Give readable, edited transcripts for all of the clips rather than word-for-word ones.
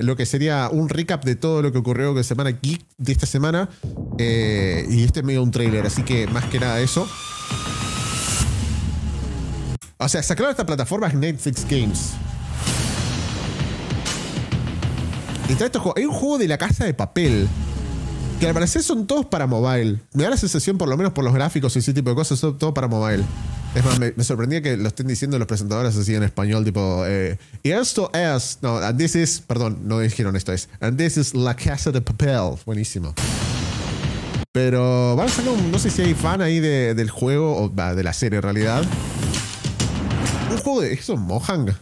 lo que sería un recap de todo lo que ocurrió en semana Geek de esta semana. Y este es medio un trailer, así que más que nada eso. O sea, sacaron esta plataforma Netflix Games. Y trae estos juegos. Hay un juego de La Casa de Papel, que al parecer son todos para mobile. Me da la sensación, por lo menos por los gráficos y ese tipo de cosas, son todos para mobile. Es más, me sorprendía que lo estén diciendo los presentadores así en español, tipo... y esto es... No, and this is... Perdón, no dijeron esto es. And this is La Casa de Papel. Buenísimo. Pero van a sacar un... No sé si hay fan ahí del juego, o de la serie en realidad. Un juego de... ¿Eso es Mojang?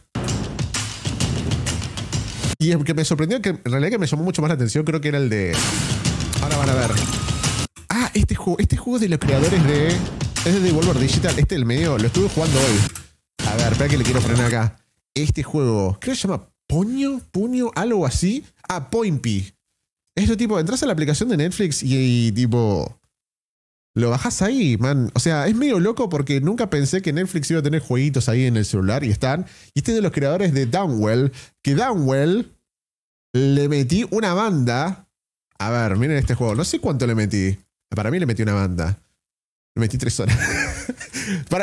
Y el que me sorprendió, que en realidad que me llamó mucho más la atención, creo que era el de... Ahora van a ver. Ah, este juego es de los creadores de... Es de Devolver Digital. Este del medio lo estuve jugando hoy. A ver, espera que le quiero frenar acá. Este juego, creo que se llama Puño, algo así. Ah, Poinpy. Este tipo, entras a la aplicación de Netflix y tipo... Lo bajás ahí, man. O sea, es medio loco porque nunca pensé que Netflix iba a tener jueguitos ahí en el celular y están. Y este es de los creadores de Downwell. Que Downwell le metí una banda. A ver, miren este juego. No sé cuánto le metí. Para mí le metí una banda. Le metí 3 horas.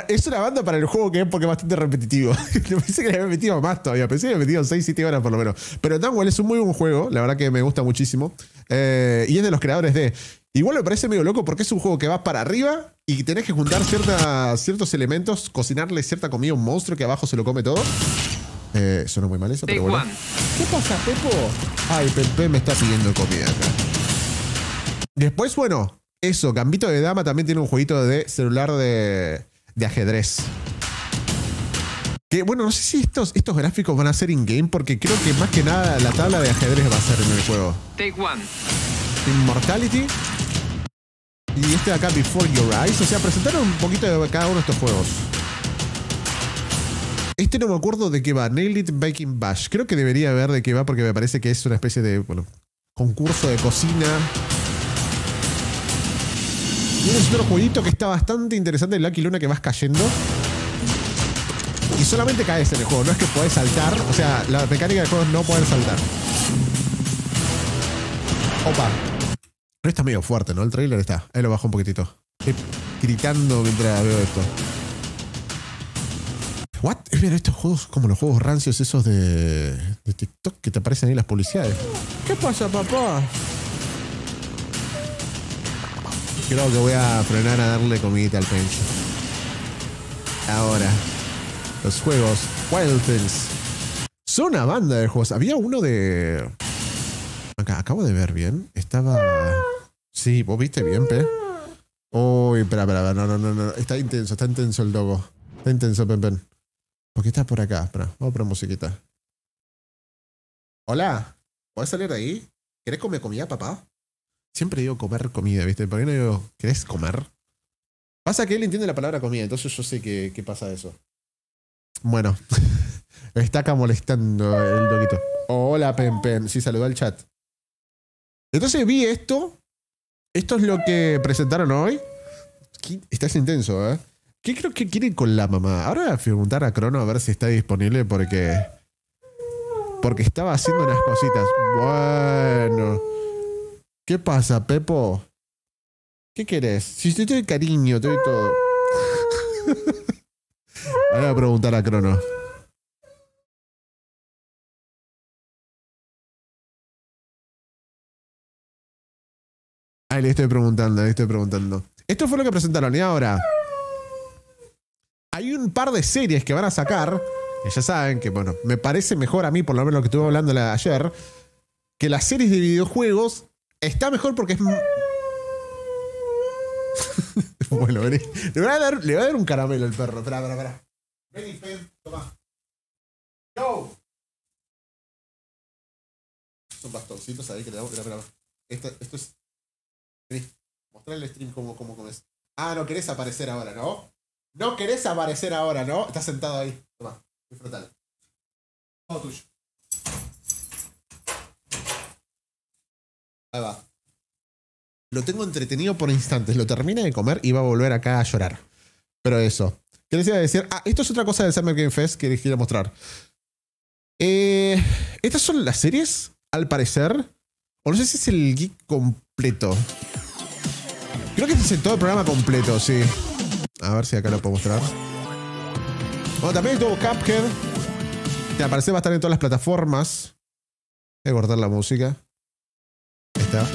Es una banda para el juego que es porque es bastante repetitivo. Pensé que le había metido más todavía. Pensé que le había metido 6-7 horas por lo menos. Pero Downwell es un muy buen juego. La verdad que me gusta muchísimo. Y es de los creadores de... Igual me parece medio loco porque es un juego que va para arriba y tenés que juntar ciertos elementos, cocinarle cierta comida a un monstruo que abajo se lo come todo. Suena muy mal eso, pero bueno. ¿Qué pasa, Pepo? Ay, Pepe me está pidiendo comida acá. Después, bueno, eso, Gambito de Dama también tiene un jueguito de celular de ajedrez. Que bueno, no sé si estos gráficos van a ser in-game porque creo que más que nada la tabla de ajedrez va a ser en el juego. Take one. Immortality. Y este de acá, Before Your Eyes. O sea, presentaron un poquito de cada uno de estos juegos. Este no me acuerdo de qué va. Nail It Baking Bash. Creo que debería ver de qué va porque me parece que es una especie de, bueno, concurso de cocina. Y es otro jueguito que está bastante interesante. El Lucky Luna que vas cayendo. Y solamente caes en el juego. No es que podés saltar. O sea, la mecánica del juego es no poder saltar. Opa. Pero está medio fuerte, ¿no? El trailer está. Ahí lo bajo un poquitito. Estoy gritando mientras veo esto. ¿What? Mira, estos juegos como los juegos rancios esos de TikTok que te aparecen ahí las publicidades. ¿Qué pasa, papá? Creo que voy a frenar a darle comidita al pencho. Ahora. Los juegos Wild Things. Son una banda de juegos. Había uno de... Acá, acabo de ver bien. Estaba... Sí, ¿vos viste bien, Pe? Uy, espera. No. Está intenso el logo. Está intenso, Pen. ¿Por qué está por acá? Espera, vamos a poner musiquita. Hola. ¿Podés salir de ahí? ¿Querés comer comida, papá? Siempre digo comer comida, ¿viste? ¿Por qué no digo querés comer? Pasa que él entiende la palabra comida, entonces yo sé que pasa eso. Bueno. Me está acá molestando el loquito. Hola, Pen. Sí, saludó al chat. Entonces vi esto. Esto es lo que presentaron hoy. Estás intenso, ¿eh? ¿Qué creo que quieren con la mamá? Ahora voy a preguntar a Crono a ver si está disponible porque estaba haciendo unas cositas. Bueno. ¿Qué pasa, Pepo? ¿Qué querés? Si te doy cariño, te doy todo. Ahora voy a preguntar a Crono. Le estoy preguntando. Esto fue lo que presentaron y ahora hay un par de series que van a sacar, que ya saben que, bueno, me parece mejor a mí, por lo menos lo que estuve hablando ayer, que las series de videojuegos está mejor porque es... Bueno, vení. Le voy a dar un caramelo al perro. Espera. Vení, Pen, toma. ¡Go! Son bastoncitos ahí que le damos. Espera. Esto es... Vení, mostrar el stream cómo comes. Ah, no querés aparecer ahora, ¿no? No querés aparecer ahora, ¿no? Estás sentado ahí. Toma, disfrutalo. Todo tuyo. Ahí va. Lo tengo entretenido por instantes. Lo termina de comer y va a volver acá a llorar. Pero eso. ¿Qué les iba a decir? Ah, esto es otra cosa del Summer Game Fest que les quiero mostrar. Estas son las series al parecer. O no sé si es el geek completo. Creo que este es el todo el programa completo, sí. A ver si acá lo puedo mostrar. Bueno, también tuvo Cuphead, que al parecer va a estar en todas las plataformas. Voy a cortar la música. Ahí está.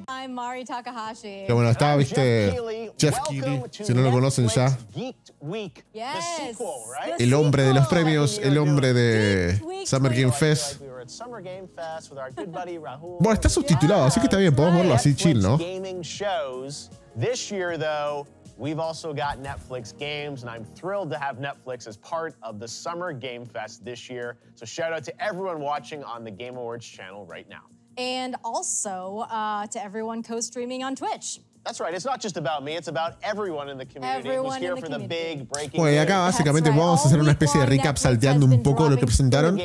I'm Mari Takahashi. Que bueno, está, viste, Jeff Keighley, si no lo conocen ya. Yes. El hombre de los premios, el hombre de Summer Game Fest. Bueno, está subtitulado, así que está bien, podemos verlo así chill, ¿no? We've also got Netflix games, and I'm thrilled to have Netflix as part of the Summer Game Fest this year. So shout out to everyone watching on the Game Awards channel right now. And also to everyone co-streaming on Twitch. That's right. It's not just about me. It's about everyone in the community who's here for the big breaking Bueno, y acá básicamente vamos a hacer una especie de recap salteando un poco lo que presentaron.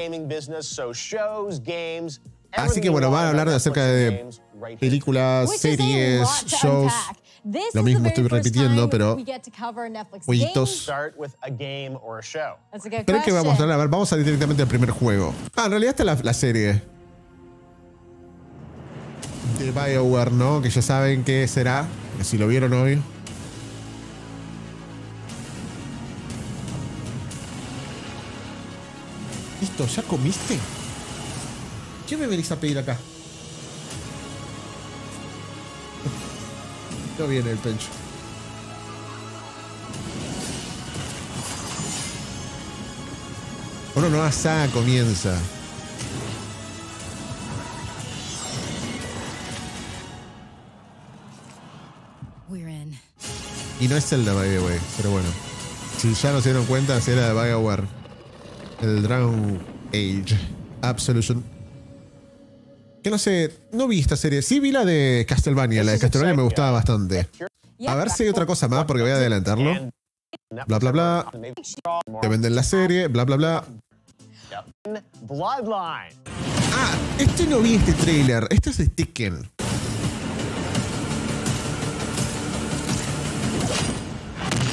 Así que bueno, van a hablar acerca de películas, series, shows. Lo mismo estoy repitiendo, pero jueguitos. Pero que vamos a hablar, a ver, vamos a ir directamente al primer juego. Ah, en realidad está la serie de BioWare, ¿no? Que ya saben qué será, que si lo vieron hoy. Listo, ¿ya comiste? ¿Qué me venís a pedir acá? No viene el pencho. Una nueva saga comienza. Y no es Zelda, by the way, pero bueno. Si ya no se dieron cuenta, si era de BioWare. El Dragon Age Absolution. Que no sé, no vi esta serie. Sí vi la de Castlevania. La de Castlevania me gustaba bastante. A ver si hay otra cosa más, porque voy a adelantarlo. Bla, bla, bla. Te venden la serie, bla, bla, bla. Ah, este no vi este trailer. Este es de Tekken.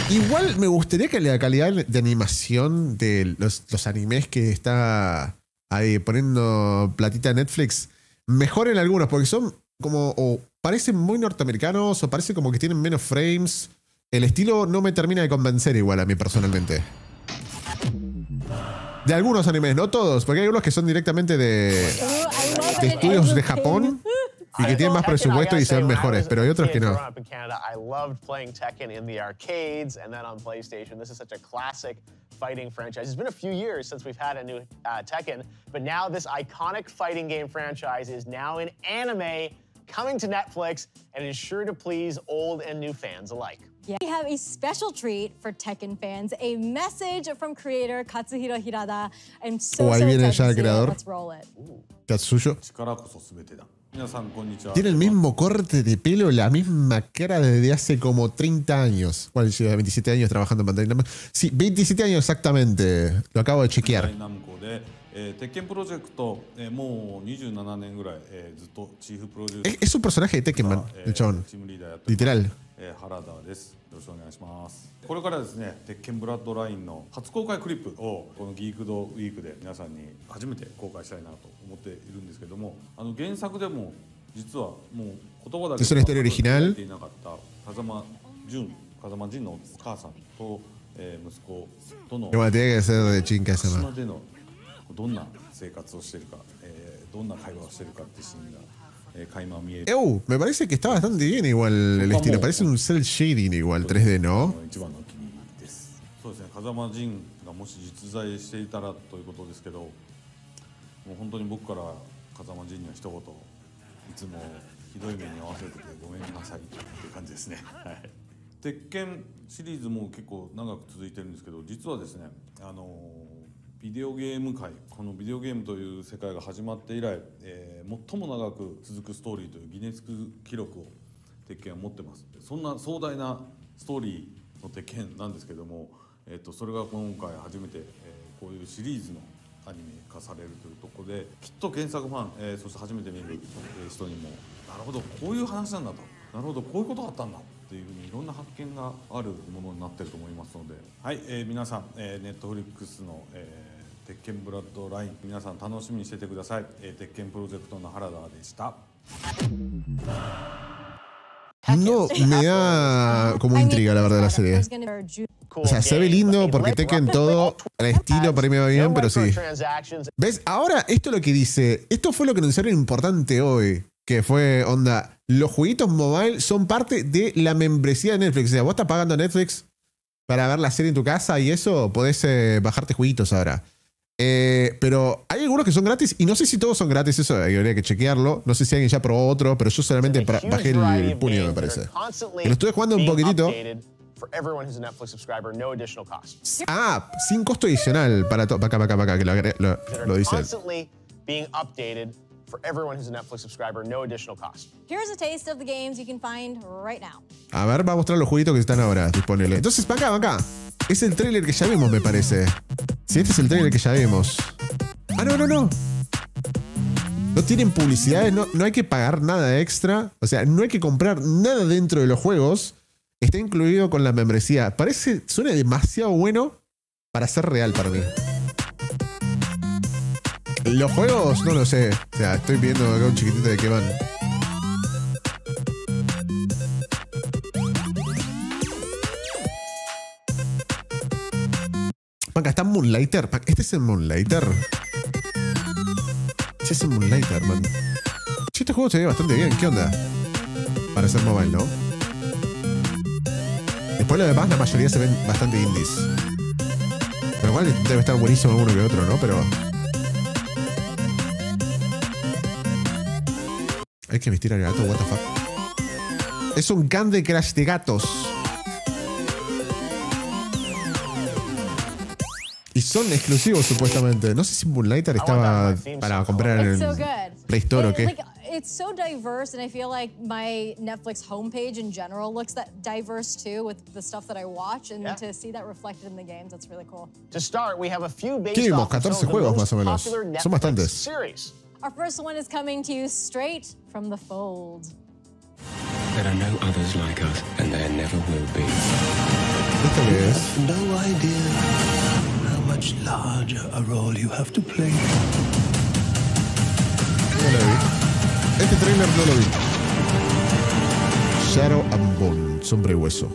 Igual me gustaría que la calidad de animación de los animes que está ahí poniendo platita Netflix mejoren algunos, porque son como, o parecen muy norteamericanos, o parece como que tienen menos frames. El estilo no me termina de convencer igual a mí personalmente. De algunos animes, no todos, porque hay algunos que son directamente de estudios de Japón y que tienen más presupuesto y se ven mejores, pero hay otros que no. I loved playing Tekken in the arcades and then on PlayStation. This is such a classic fighting franchise. It's been a few years since we've had a new Tekken, but now this iconic fighting game franchise is now in anime, coming to Netflix, and it is sure to please old and new fans alike. Yeah. We have a special treat for Tekken fans, a message from creator Katsuhiro Hirata. I'm so ahí viene excited ya to el see it. creador. Let's roll it. Katsuyo. Tiene el mismo corte de pelo, la misma cara desde hace como 30 años. ¿Cuál es? 27 años trabajando en pantalla. Sí, 27 años exactamente. Lo acabo de chequear. Es un personaje de Tekken Man, el chabón. Literal. これからですね、鉄拳ブラッドラインの初公開クリップをこのギークドウィークで皆さんに初めて公開したいなと思っているんですけども、原作でも実はもう言葉だけではていなかった風間仁のお母さんと息子との島でのどんな生活をしているか、どんな会話をしているかってシーンが。Me parece que está bastante bien igual el estilo. Parece un cel shading igual 3D, ¿no? そうですね。風間仁がもし実在していたらということですけど、もう本当に僕から風間仁には一言、いつもひどい目に遭わせててごめんなさいっていう感じですね。はい。鉄拳シリーズも結構長く続いてるんですけど、実はですね、ビデオゲーム界、このビデオゲームという世界が始まって以来、最も長く続くストーリーというギネス記録を鉄拳は持ってます。そんな壮大なストーリーの鉄拳なんですけども、それが今回初めて、こういうシリーズのアニメ化されるというところで、きっと原作ファン、そして初めて見る人にもなるほどこういう話なんだと、なるほどこういうことがあったんだっていうふうにいろんな発見があるものになっていると思いますので、はい、皆さん、Netflix の、鉄拳ブラッドライン皆さん楽しみにしててください。鉄拳プロジェクトの原田でした。No me da como intriga, la verdad, la serie. O sea, se ve lindo porque Tekken todo, el estilo para mí va bien, pero sí. ¿Ves? Ahora, esto es lo que dice. Esto fue lo que anunciaron importante hoy. Que fue, onda, los jueguitos mobile son parte de la membresía de Netflix. O sea, vos estás pagando Netflix para ver la serie en tu casa y eso, podés bajarte jueguitos ahora. Pero hay algunos que son gratis y no sé si todos son gratis, eso habría que chequearlo. No sé si alguien ya probó otro, pero yo solamente bajé el puño, me parece. Que lo estuve jugando un poquitito. Ah, sin costo adicional para acá, que lo dice. For everyone who's a Netflix subscriber, no additional cost. Here's a taste of the games you can find right now. A ver, va a mostrar los jueguitos que están ahora disponibles. Entonces, va acá. Es el trailer que ya vimos, me parece. Sí, este es el trailer que ya vimos. Ah, no. No tienen publicidades, no hay que pagar nada extra. O sea, no hay que comprar nada dentro de los juegos. Está incluido con la membresía. Suena demasiado bueno para ser real para mí. Los juegos, no lo sé. O sea, estoy viendo acá un chiquitito de qué van. Acá está Moonlighter. ¿Este es el Moonlighter? Sí, es el Moonlighter, man. Sí, este juego se ve bastante bien. ¿Qué onda? Para ser mobile, ¿no? Después lo demás, la mayoría se ven bastante indies. Pero igual debe estar buenísimo uno que otro, ¿no? Pero... hay que vestir al gato, what the fuck. Es un Candy Crush de gatos. Y son exclusivos supuestamente. No sé si Moonlighter estaba para comprar en Play Store o qué. It's so diverse, and I feel like my Netflix homepage in general looks that diverse too with the stuff that I watch, and to see that reflected in the games, that's really cool. To start, we have a few based ¿Qué vimos? off 14 juegos más o menos. Son bastantes. Series. Our first one is coming to you straight from the fold. There are no others like us, and there never will be. ¿Esto qué es? No idea how much larger a role you have to play. No lo vi. Este trailer no lo vi. Shadow and Bone, sombra y hueso.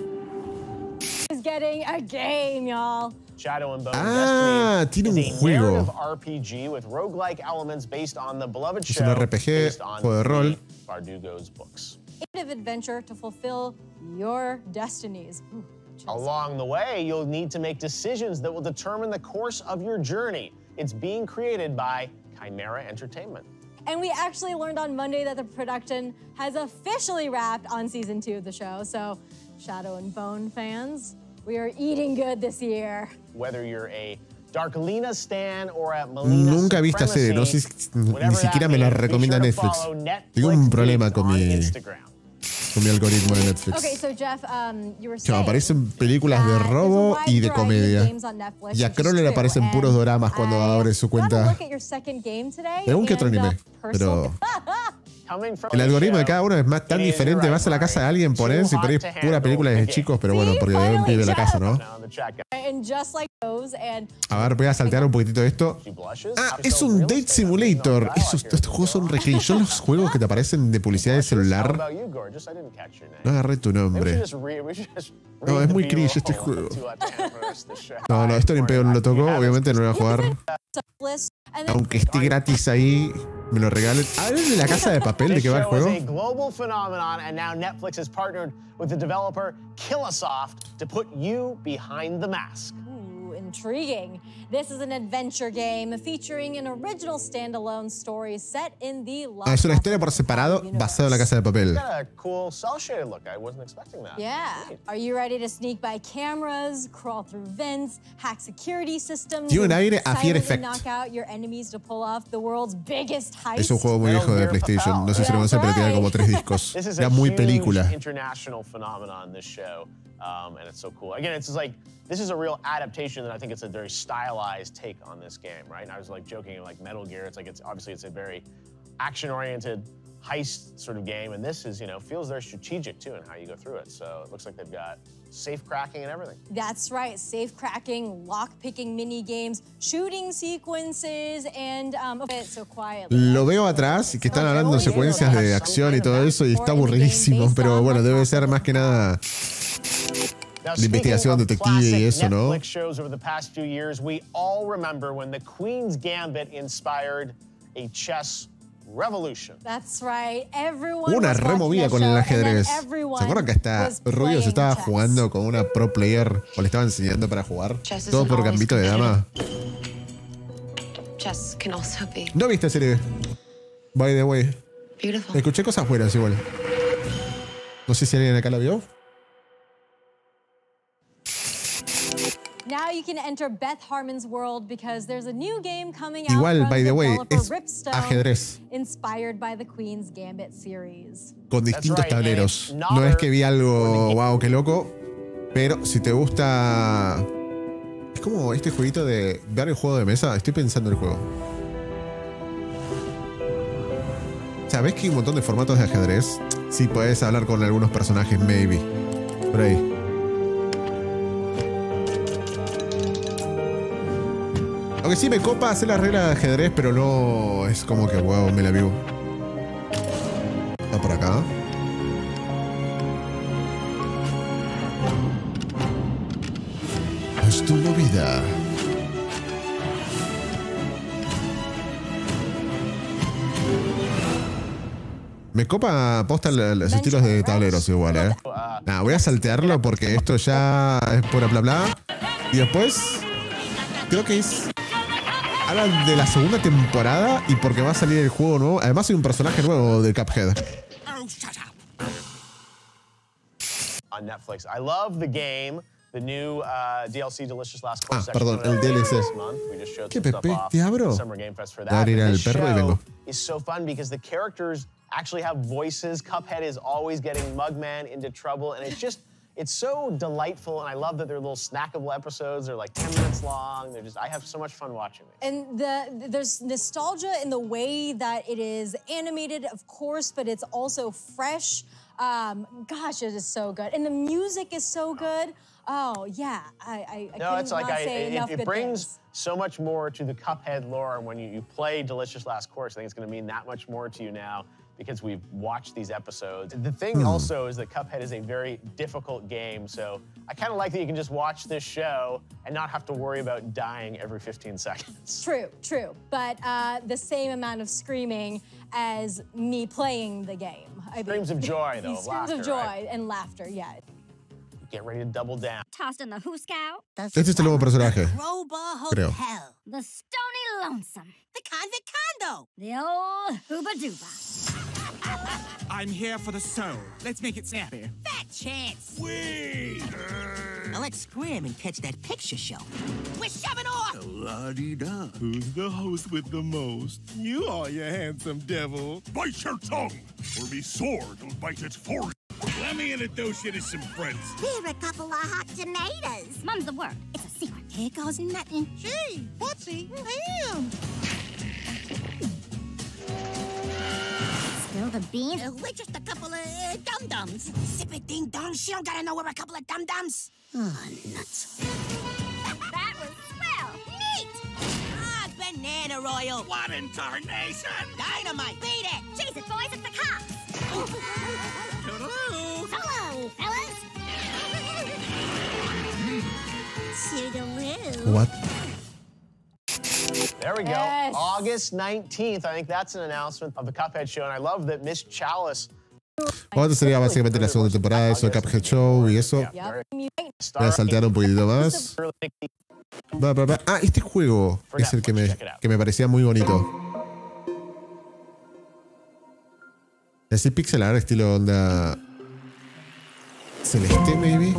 Is getting a game, y'all. Shadow and Bone tiene un is a juego. narrative RPG with roguelike elements based on the beloved Es show un RPG, based on juego de rol. Bardugo's books. Creative adventure to fulfill your destinies. Ooh, Along the way, you'll need to make decisions that will determine the course of your journey. It's being created by Chimera Entertainment. And we actually learned on Monday that the production has officially wrapped on season 2 of the show. So, Shadow and Bone fans, we are eating good this year. Whether you're a Darklina stan or a Melina Nunca vi esta serie, no sé, ni siquiera me la recomienda Netflix. Tengo un problema con mi algoritmo de Netflix. Okay, so Jeff, you were Que saying aparecen películas de robo y de comedia. Y a Kroll le aparecen puros doramas cuando abre su cuenta. De algún que otro anime. Pero el algoritmo de cada uno es más tan diferente. Vas a la casa de alguien, pones y por ahí es pura película de chicos, pero bueno, porque de un pibe de la casa, ¿no? A ver, voy a saltear un poquitito esto. Ah, es un Date Simulator. Estos juegos son re cringe. Son los juegos que te aparecen de publicidad de celular. No agarré tu nombre. No, es muy cringe este juego. No, esto ni en pedo no lo toco. Obviamente no lo voy a jugar. Aunque esté gratis ahí, me lo regalen. Ah, ¿es de la Casa de Papel de qué va el juego? Global phenomenon, and now Netflix has partnered with the developer Killasoft to put you behind the mask. Ooh, intriguing. This is an adventure game featuring an original standalone story set in the es una historia por separado basada en la Casa de Papel. Got a cool cell shaded look. I wasn't expecting that. Yeah. Are you ready to sneak by cameras, crawl through vents, hack security systems, Tiene un aire a Fear Effect. knock out your enemies to pull off the world's biggest heist? Es un juego muy viejo de PlayStation. No sé si lo conocen, pero tiene como 3 discos. Era muy película. International phenomenon, this show, and it's so cool. Again, it's just like this is a real adaptation, and I think it's a very stylized take on this game, right? And I was like joking, like Metal Gear. It's like it's a very action-oriented heist sort of game, and this is, you know, feels very strategic too in how you go through it. So it looks like they've got safe cracking and everything. That's right, safe cracking, lock picking mini games, shooting sequences, and so quietly. Lo veo atrás y que están hablando de secuencias de acción y todo eso y está aburridísimo, pero bueno, debe ser más que nada de investigación, detective y eso, ¿no? Netflix shows over the past few years, we all remember when the Queen's Gambit inspired a chess revolution. That's right. Everyone Una was removida watching con that el show, ajedrez. and then everyone ¿Se acuerdan que hasta was Rubio se estaba playing jugando con una pro player o le estaba enseñando para jugar? Chess Todo isn't por always gambito de dama. Chess can also be ¿No viste serie? By the way. beautiful. Escuché cosas buenas igual. No sé si alguien acá la vio. Now you can enter Beth Harmon's world because there's a new game coming out Igual, from by the way, developer es Ripstone, ajedrez. inspired by the Queen's Gambit series. Con distintos right, and tableros. it's not No es que vi or algo, the- wow, qué loco. Pero si te gusta... Es como este jueguito de ver el juego de mesa. Estoy pensando en el juego. ¿Sabés que hay un montón de formatos de ajedrez? Sí, podés hablar con algunos personajes, maybe. Por ahí. Aunque sí me copa hacer las reglas de ajedrez, pero no es como que, wow, me la vivo. Está por acá. Es tu movida. Me copa posta los estilos de tableros igual, ¿eh? Nah, voy a saltearlo porque esto ya es pura bla bla. Y después, creo que es... Hablan de la segunda temporada y porque va a salir el juego nuevo. Además hay un personaje nuevo de Cuphead. On Netflix. I love the game, the new DLC Delicious Last Course. Ah, perdón, el DLC. ¿Qué, Pepe? ¿Te abro? Voy a abrir al perro y vengo. Is so fun because the characters actually have voices. Cuphead is always getting Mugman into trouble, and it's so delightful, and I love that they're little snackable episodes. They're like 10 minutes long. I have so much fun watching these. And there's nostalgia in the way that it is animated, of course, but it's also fresh. Gosh, it is so good. And the music is so good. Oh, yeah. I No, it's like say enough it good brings things. so much more to the Cuphead lore. And when you play Delicious Last Course, I think it's going to mean that much more to you now because we've watched these episodes. The thing also is that Cuphead is a very difficult game, so I kind of like that you can just watch this show and not have to worry about dying every 15 seconds. True. But the same amount of screaming as me playing the game. Screams of joy, though, of Screams laughter, of joy right? and laughter, yeah. Get ready to double down. Tossed in the Who Scout, Este es el nuevo personaje. Crowbar Creo. Hotel. the Stony Lonesome, The convict condo. the old Hooba Dooba. I'm here for the soul. Let's make it snappy. Fat chance. Wait! Now let's scram and catch that picture show. We're shoving off. La-di-da. Who's the host with the most? You are, you handsome devil. Bite your tongue, or be sword will bite it for you. Let me introduce you to some friends. We're a couple of hot tomatoes. Mum's the word. It's a secret. Here goes nothing. Gee, whatsy? Damn. Spill the beans. We're just a couple of dum-dums. Sip it, ding-dong. She don't gotta know we're a couple of dum-dums. Oh, nuts. That was swell. Neat. Ah, banana oil. What in tarnation? Dynamite. Beat it. Chase it, boys. It's the cops. Toodaloo. Hello, fellas. Toodaloo. What? There we go. Yes. August 19th. I think that's an announcement of the Cuphead show, and I love that Miss Chalice. Bueno, esto sería básicamente la segunda temporada de eso de Cuphead Show y eso. Yep. Voy a saltear un poquitito más. Va. Ah, este juego es el que me parecía muy bonito. Así pixel art estilo onda celeste, maybe.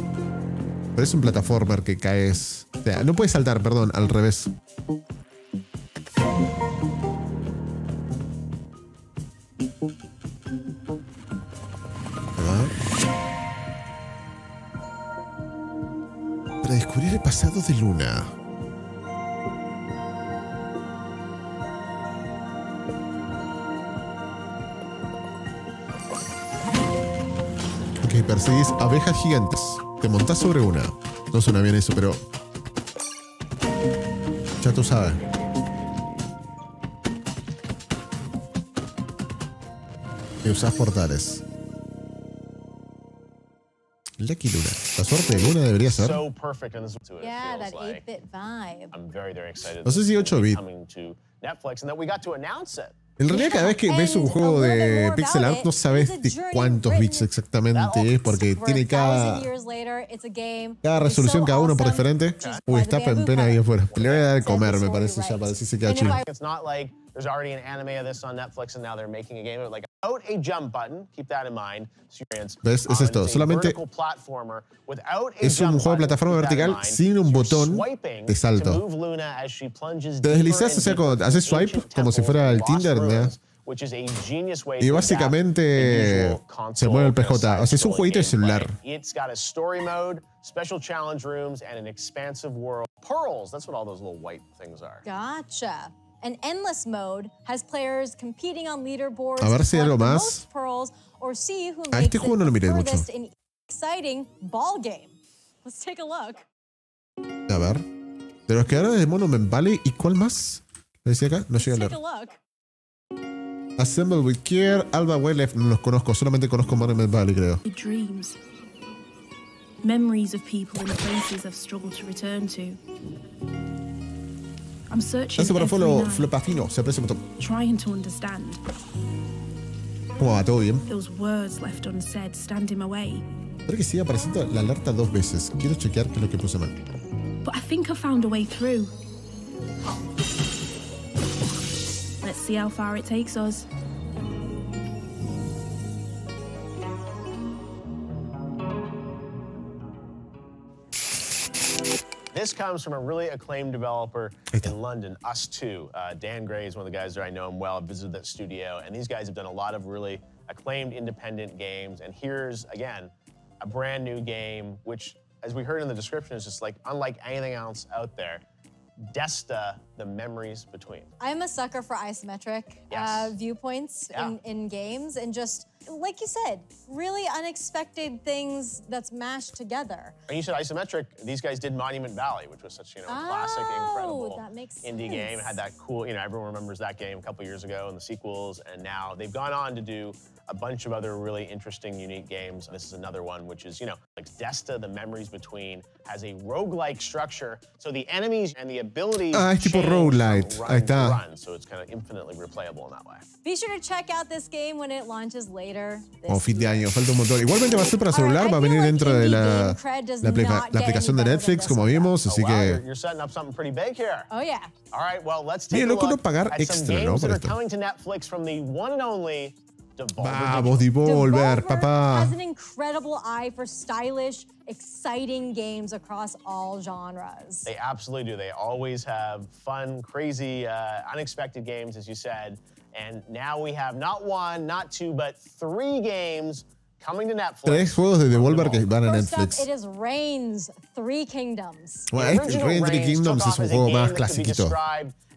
Pero es un plataformer que caes. O sea, no puedes saltar, perdón, al revés. Para descubrir el pasado de Luna. y perseguís abejas gigantes. Te montás sobre una. No suena bien eso, pero... ya tú sabes. Y usás portales. Lucky Luna. La suerte de Luna debería ser. So perfect, and this is what it Yeah, that feels like. 8-bit vibe. I'm very, very excited. No sé si 8-bit. Coming to Netflix, and that we got to announce it. En realidad, cada vez que ves un juego de pixel art, no sabes de cuántos bits exactamente es, porque tiene cada resolución, cada uno por diferente. Uy, está Pempena ahí afuera. Le voy a dar de comer, me parece, ya para decir se queda chido. It's not like there's already an anime of this on Netflix and now they're making a game of it. Like, without a jump button, keep that in mind. ¿Ves? Es esto. Solamente es un juego de plataforma vertical sin un botón de salto. Te deslizas, o sea, cuando haces swipe, como si fuera el Tinder, ¿no? Y básicamente se mueve el PJ. O sea, es un jueguito de celular. It's got a story mode, special challenge rooms, and an expansive world. Pearls, that's what all those little white things are. Gotcha. An endless mode has players competing on leaderboards. A ver si hay algo más. A este juego no lo miré mucho. Exciting ball game. Let's take a look. A ver. De los creadores de Monument Valley, ¿y cuál más? ¿Lo decía acá? No llega a leer. Assemble with Care, Alba Wildlife, no los conozco, solamente conozco Monument Valley, creo. Dreams. Memories of people and places I've struggled to return to. I'm searching Gracias por el follow, every night, Flopafino, se aprecia un montón. trying to understand. ¿Cómo va? ¿Todo bien? Those words left unsaid stand in my way. Creo que sigue apareciendo la alerta 2 veces. Quiero chequear qué es lo que puse mal. But I think I found a way through. Let's see how far it takes us. This comes from a really acclaimed developer in London, Us2. Dan Gray is one of the guys there. I know him well. I've visited that studio. And these guys have done a lot of really acclaimed independent games. And here's, again, a brand new game, which, as we heard in the description, is just like unlike anything else out there. Esta, the memories between. I'm a sucker for isometric viewpoints in games, and just, like you said, really unexpected things that's mashed together. And you said isometric, these guys did Monument Valley, which was such, classic, incredible indie game. It had that cool, everyone remembers that game a couple years ago and the sequels, and now they've gone on to do a bunch of other really interesting, unique games. This is another one, which is, like Esta, the memories between, has a roguelike structure, so the enemies and the abilities es tipo roguelite. Ahí está. So it's kind of infinitely replayable in that way. Be sure to check out this game when it launches later. Fin de año, falta un montón. Igualmente va a ser para celular, va a venir dentro de la aplicación de Netflix, como vimos, así que... You're setting up something pretty big here. Oh, yeah. All right, well, let's take a loco no look pagar at some extra, ¿no? games that Por are esto. coming to Netflix from the one and only Devolver. Vamos, Devolver, papá. Has an incredible eye for stylish, exciting games across all genres. They absolutely do. They always have fun, crazy, unexpected games, as you said. And now we have not one, not two, but 3 games coming to Netflix. 3 juegos de Devolver que van a First up, Netflix. it is Reign's Three Kingdoms. Bueno, Reigns Three Kingdoms es un juego más clasiquito.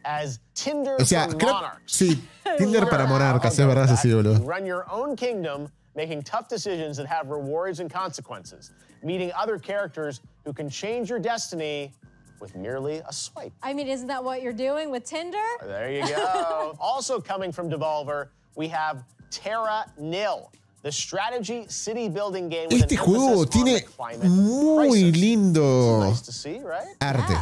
As Tinder O sea, for creo, monarchs. sí, Tinder para monarcas, es verdad, sí, boludo. Run your own kingdom, making tough decisions that have rewards and consequences. Meeting other characters who can change your destiny with merely a swipe. I mean, isn't that what you're doing with Tinder? There you go. Also coming from Devolver, we have Terra Nil, the strategy city building game with Este an juego emphasis on the tiene climate muy crisis. lindo Nice to see, right? arte.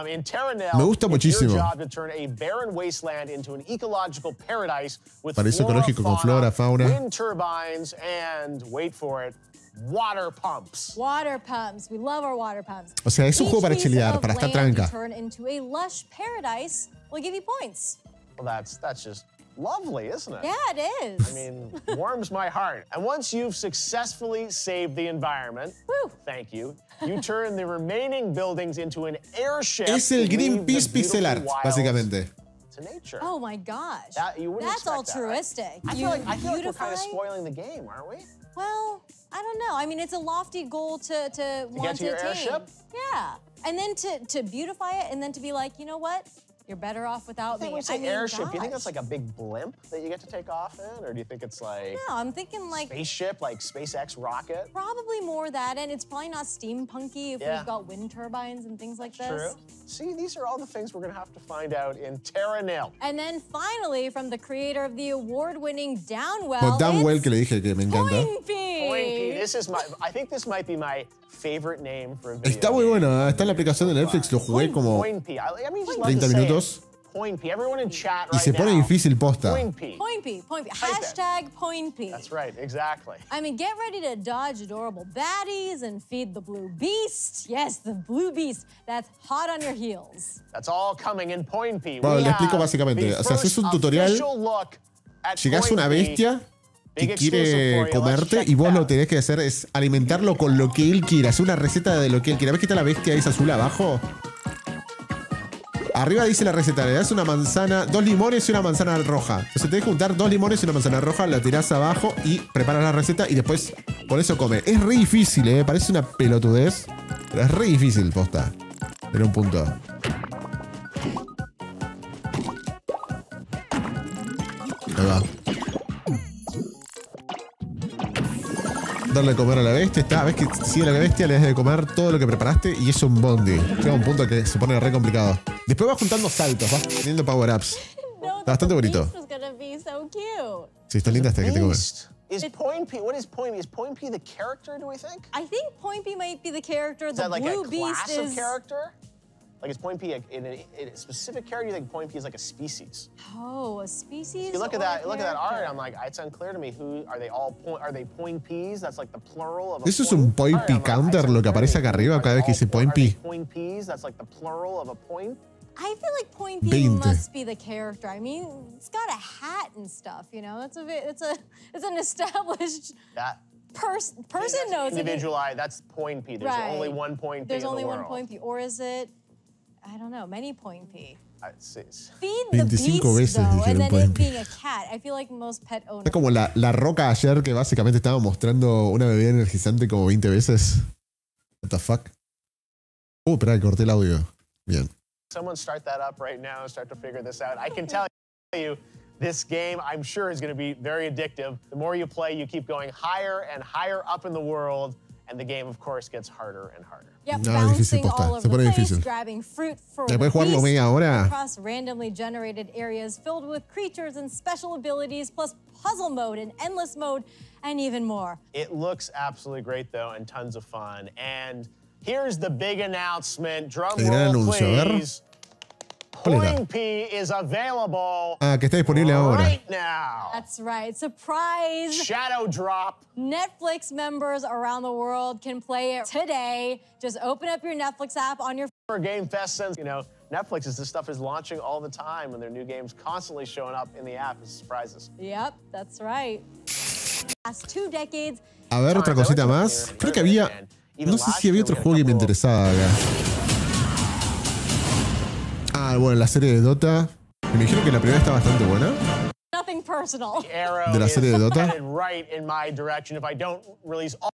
In Terra Nil, Me gusta it's your muchísimo. job to turn a barren wasteland into an ecological paradise with Paraíso ecológico con flora, fauna. wind turbines, and, wait for it, water pumps. Water pumps. We love our water pumps. O sea, es un Each juego para piece chilear, of para estar land tranca. you turn into a lush paradise will give you points. Well, that's just lovely, isn't it? Yeah, it is. I mean, warms my heart. And once you've successfully saved the environment, thank you, you turn the remaining buildings into an airship. Es el to leave Greenpeace the pixel art, beautiful wilds básicamente. to nature. Oh my gosh. You wouldn't That's expect that, right? altruistic. I feel like we're kind of spoiling the game, aren't we? Well, I don't know. I mean, it's a lofty goal to want get to your attain. airship? Yeah. And then to beautify it, and then to be like, you know what? You're better off without me. When we say airship, do you think that's like a big blimp that you get to take off in? Or do you think it's like... No, I'm thinking like... spaceship, like SpaceX rocket? Probably more that, and it's probably not steampunky if we've got wind turbines and things like this. True. See, these are all the things we're gonna have to find out in Terra Nil. And then finally, from the creator of the award-winning Downwell, Pues Downwell, que le dije que me encanta. Poinpy. This is my... I think this might be my favorite name for a video Está muy bueno, está en la aplicación de Netflix, lo jugué como Poinpy. I mean, just love 30 to say minutos. Poinpy. Everyone in chat Y right se pone now. difícil posta. Poinpy. Poinpy. Hashtag Poinpy. That's right, exactly. I mean, get ready to dodge adorable baddies and feed the blue beast. Yes, the blue beast that's hot on your heels. That's all coming in Poinpy. Bueno, le explico básicamente. O sea, haces un tutorial, llegás a una bestia que quiere comerte y vos lo que tenés que hacer es alimentarlo con lo que él quiera. Hacer una receta de lo que él quiera. ¿Ves que está la bestia esa azul abajo? Arriba dice la receta, le das una manzana, 2 limones y una manzana roja. Entonces tenés que juntar 2 limones y una manzana roja, la tirás abajo y preparas la receta y después por eso come. Es re difícil, parece una pelotudez, pero es re difícil, posta. En un punto. Ahí va. Darle de comer a la bestia, ves que sigue la bestia, le das de comer todo lo que preparaste y es un bondi. Llega un punto que se pone re complicado. Después vas juntando saltos, vas teniendo power-ups. Está bastante bonito. Sí, está linda hasta que te comes. Is Poinpy, what is Poinpy? Is Poinpy the character, do we think? I think Poinpy might be the character. Is that like a class of character? Like, is Poinpy a specific character? You think Poinpy is like a species? Oh, a species? You look at that art. I'm like, it's unclear to me. Who are they? Are they Poinpies? That's like the plural of a. Eso es un Poinpy counter, lo que aparece acá arriba cada vez que dice Poinpy. Poinpies. That's like the plural of a point. I feel like Poinpy must be the character. I mean, it's got a hat and stuff. You know, it's an established. Person knows it. Individualized. That's Poinpy. There's only one Poinpy. There's only one Poinpy, or is it? I don't know, many Poinpy. Feed the 25 beast, veces though, and dijeron then it Poinpy. being a cat. I feel like most pet owners. Es como la roca ayer que básicamente estaba mostrando una bebida energizante como 20 veces. What the fuck? Espera, corté el audio. Bien. Someone start that up right now and start to figure this out. I can tell you, this game, I'm sure, is going to be very addictive. The more you play, you keep going higher and higher up in the world, and the game, of course, gets harder and harder. Yep, No, bouncing difícil, all posta. over Se pone the place, difícil. grabbing fruit for Después de jugarlo media hora. across randomly generated areas filled with creatures and special abilities, plus puzzle mode and endless mode, and even more. It looks absolutely great, though, and tons of fun. And here's the big announcement. Drum roll, please. Poinpy is available que está disponible ahora. right now. That's right. Surprise! Shadow drop. Netflix members around the world can play it today. Just open up your Netflix app on your For Game Fest, since, you know, Netflix this stuff is launching all the time and their new games constantly showing up in the app as surprises. Yep, that's right. Last 2 decades. A ver, otra cosita más. Creo que había. No sé si había otro juego que me interesaba acá. Ah, bueno, la serie de Dota. Me dijeron que la primera está bastante buena. Nothing personal. De la serie de Dota. Right in my direction if I don't release all.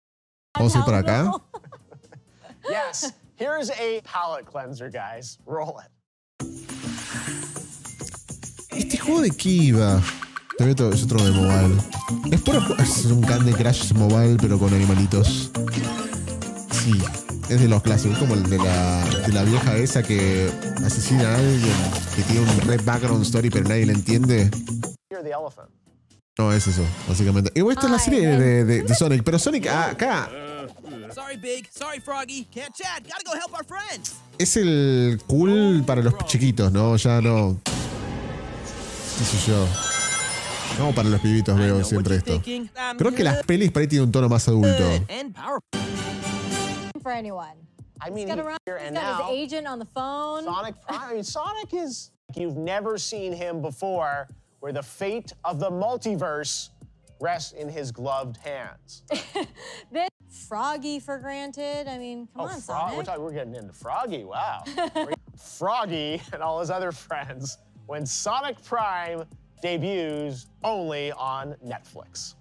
Vamos a ir para acá. Yes, here's a palate cleanser, guys. Roll it. ¿Este juego de qué iba? Es otro de mobile. Es un Candy Crush mobile, pero con animalitos. Sí, es de los clásicos. Como el de la vieja esa que asesina a alguien, que tiene un red background story, pero nadie le entiende. No, es eso, básicamente. Y esta es la serie de Sonic, pero Sonic acá. Sorry, Big. Sorry, Froggy. Can't chat. Gotta go help our friends. Es el cool para los chiquitos, ¿no? Ya no. ¿Qué sé yo? No, para los pibitos veo siempre esto. Creo que las pelis para ahí tienen un tono más adulto. For anyone. I mean, he's got his agent on the phone. Sonic Prime. I mean, Sonic is you've never seen him before, where the fate of the multiverse rests in his gloved hands. Then Froggy for granted. I mean, come on, Sonic. We're getting into Froggy. Wow. Froggy and all his other friends when Sonic Prime debuts only on Netflix.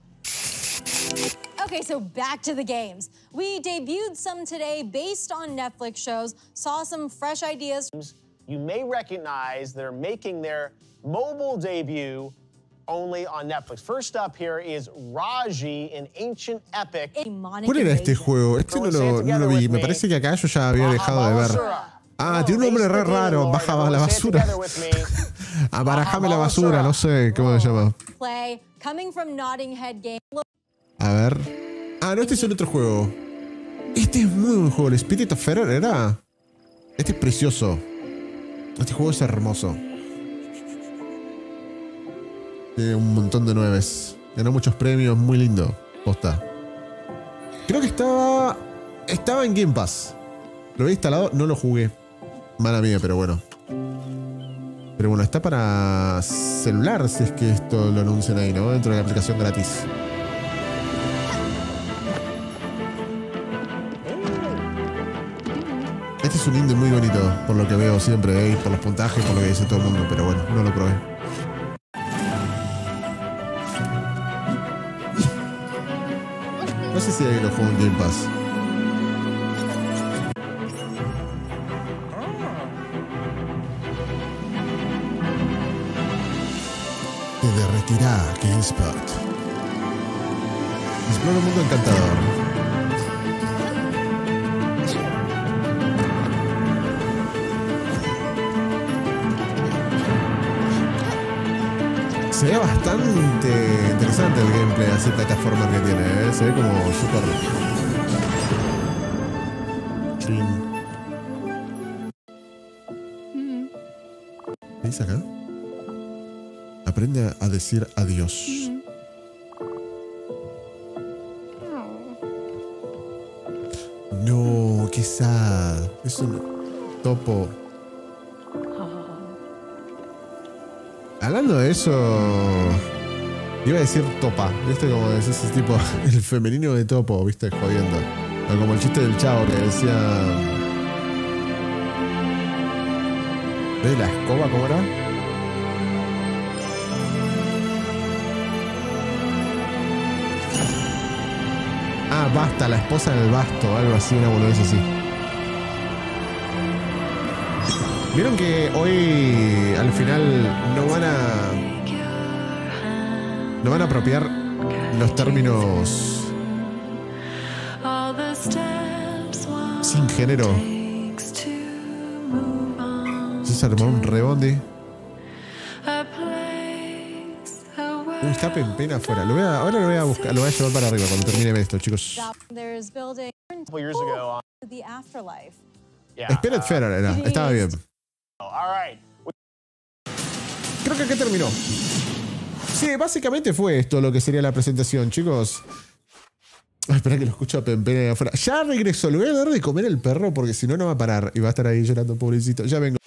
Okay, so back to the games. We debuted some today based on Netflix shows, saw some fresh ideas. you may recognize they're making their mobile debut only on Netflix. First up here is Raji, an ancient epic. ¿Cuál era este juego? Este no lo vi. Me parece que acá yo ya había dejado de ver. Ah, tiene un nombre re raro. Baja la basura. Abarajame la basura. No sé cómo se llama. A ver. Ah, no, este es el otro juego. Este es muy buen juego. ¿El Spirit of Fear era? Este es precioso. Este juego es hermoso. Tiene un montón de nueves. Ganó muchos premios. Muy lindo. Posta. Creo que estaba en Game Pass. Lo había instalado. No lo jugué. Mala mía, pero bueno. Pero bueno, está para celular, si es que esto lo anuncian ahí, ¿no? Dentro de la aplicación gratis. Este es un indie muy bonito, por lo que veo siempre, por los puntajes, por lo que dice todo el mundo, pero bueno, no lo probé. No sé si alguien lo jugó en Game Pass. Te derretirá GameSpot. Explora un mundo encantador. Se ve bastante interesante el gameplay, así plataforma que tiene, ¿eh? Se ve como súper clean. ¿Qué dice acá? Aprende a decir adiós. No, qué sad. Es un topo. Hablando de eso, iba a decir topa. ¿Viste? Como es ese tipo, el femenino de topo, ¿viste? Jodiendo. O como el chiste del chavo que decía... ¿Ves la escoba cómo era? Ah, basta, la esposa del basto, algo así, una boludez así. Vieron que hoy al final no van a apropiar los términos sin género. Se armó un rebondi. Está pena afuera. Ahora lo voy a buscar, lo voy a llevar para arriba cuando termine esto, chicos. Spirit Fair era, estaba bien. Creo que acá terminó. Sí, básicamente fue esto lo que sería la presentación, chicos. Ay, espera que lo escucho a Pempene de afuera. Ya regresó, le voy a dar de comer al perro porque si no, no va a parar. Y va a estar ahí llorando, pobrecito. Ya vengo.